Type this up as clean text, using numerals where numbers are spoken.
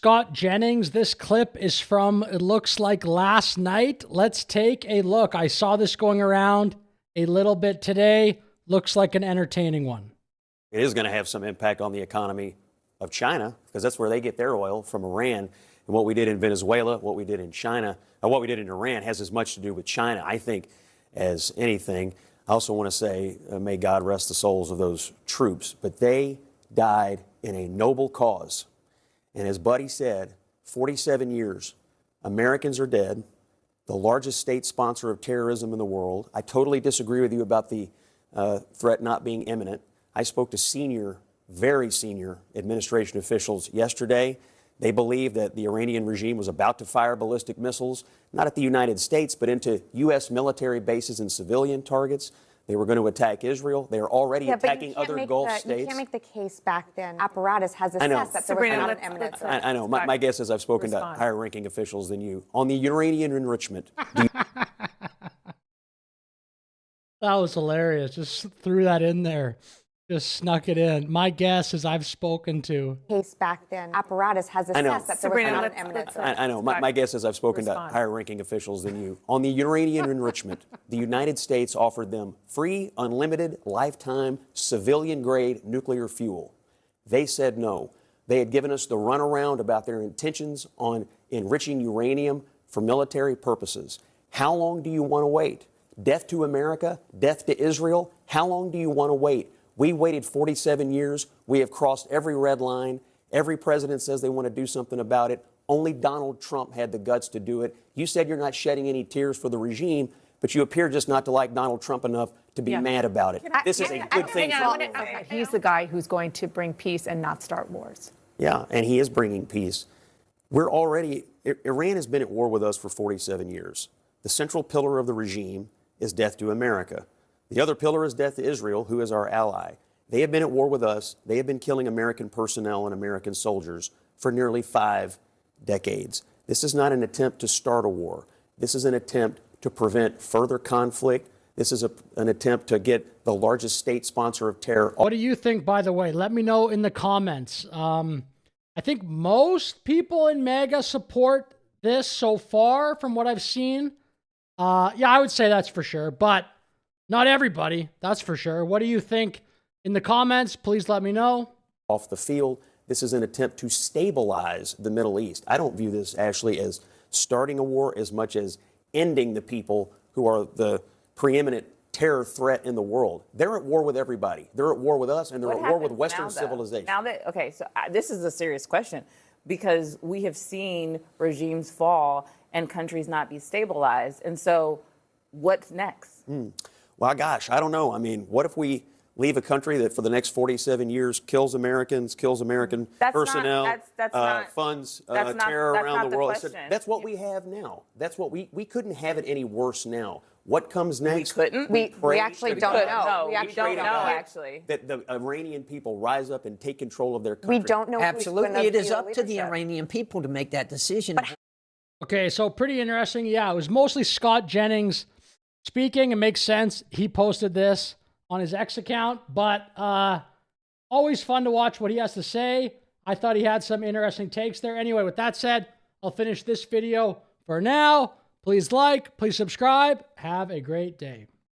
Scott Jennings. This clip is from, it looks like last night. Let's take a look. I saw this going around a little bit today. Looks like an entertaining one. It is going to have some impact on the economy of China because that's where they get their oil from Iran. And what we did in Venezuela, what we did in China, or what we did in Iran has as much to do with China, I think, as anything. I also want to say, may God rest the souls of those troops. But they died in a noble cause. And as Buddy said, 47 years, Americans are dead, the largest state sponsor of terrorism in the world. I totally disagree with you about the threat not being imminent. I spoke to senior, very senior administration officials yesterday. They believe that the Iranian regime was about to fire ballistic missiles, not at the United States, but into U.S. military bases and civilian targets. They were going to attack Israel. They are already attacking other Gulf states. You can't make the case back then. Apparatus has assessed that there was not an imminent threat. I know. My guess is I've spoken to higher-ranking officials than you. On the uranium enrichment. That was hilarious. Just threw that in there. Just snuck it in. My guess is I've spoken to. Case back then. Apparatus has assessed that there was not an imminent threat. I know. My guess is I've spoken to higher-ranking officials than you. On the uranium enrichment, the United States offered them free, unlimited, lifetime, civilian-grade nuclear fuel. They said no. They had given us the runaround about their intentions on enriching uranium for military purposes. How long do you want to wait? Death to America? Death to Israel? How long do you want to wait? We waited 47 years. We have crossed every red line. Every president says they want to do something about it. Only Donald Trump had the guts to do it. You said you're not shedding any tears for the regime, but you appear just not to like Donald Trump enough to be mad about it. This is a good thing. He's the guy who's going to bring peace and not start wars. Yeah, and he is bringing peace. Iran has been at war with us for 47 years. The central pillar of the regime is death to America. The other pillar is death to Israel, who is our ally. They have been at war with us. They have been killing American personnel and American soldiers for nearly 5 decades. This is not an attempt to start a war. This is an attempt to prevent further conflict. This is an attempt to get the largest state sponsor of terror. What do you think, by the way? Let me know in the comments. I think most people in MAGA support this so far from what I've seen. Yeah, I would say that's for sure, but not everybody, that's for sure. What do you think in the comments? Please let me know. Off the field, this is an attempt to stabilize the Middle East. I don't view this actually as starting a war as much as ending the people who are the preeminent terror threat in the world. They're at war with everybody. They're at war with us, and they're at war with Western civilization. Okay, so this is a serious question because we have seen regimes fall and countries not be stabilized. And so what's next? Well, gosh, I don't know. I mean, what if we leave a country that for the next 47 years kills Americans, kills American personnel, funds terror around the world? That's what we have now. That's what we couldn't have it any worse now. What comes next? We couldn't. We actually don't know. No, we don't know, actually. That the Iranian people rise up and take control of their country. We don't know. Absolutely. It is up to the Iranian people to make that decision. Okay, so pretty interesting. Yeah, it was mostly Scott Jennings speaking. It makes sense. He posted this on his X account, but always fun to watch what he has to say. I thought he had some interesting takes there. Anyway, with that said, I'll finish this video for now. Please like, please subscribe. Have a great day.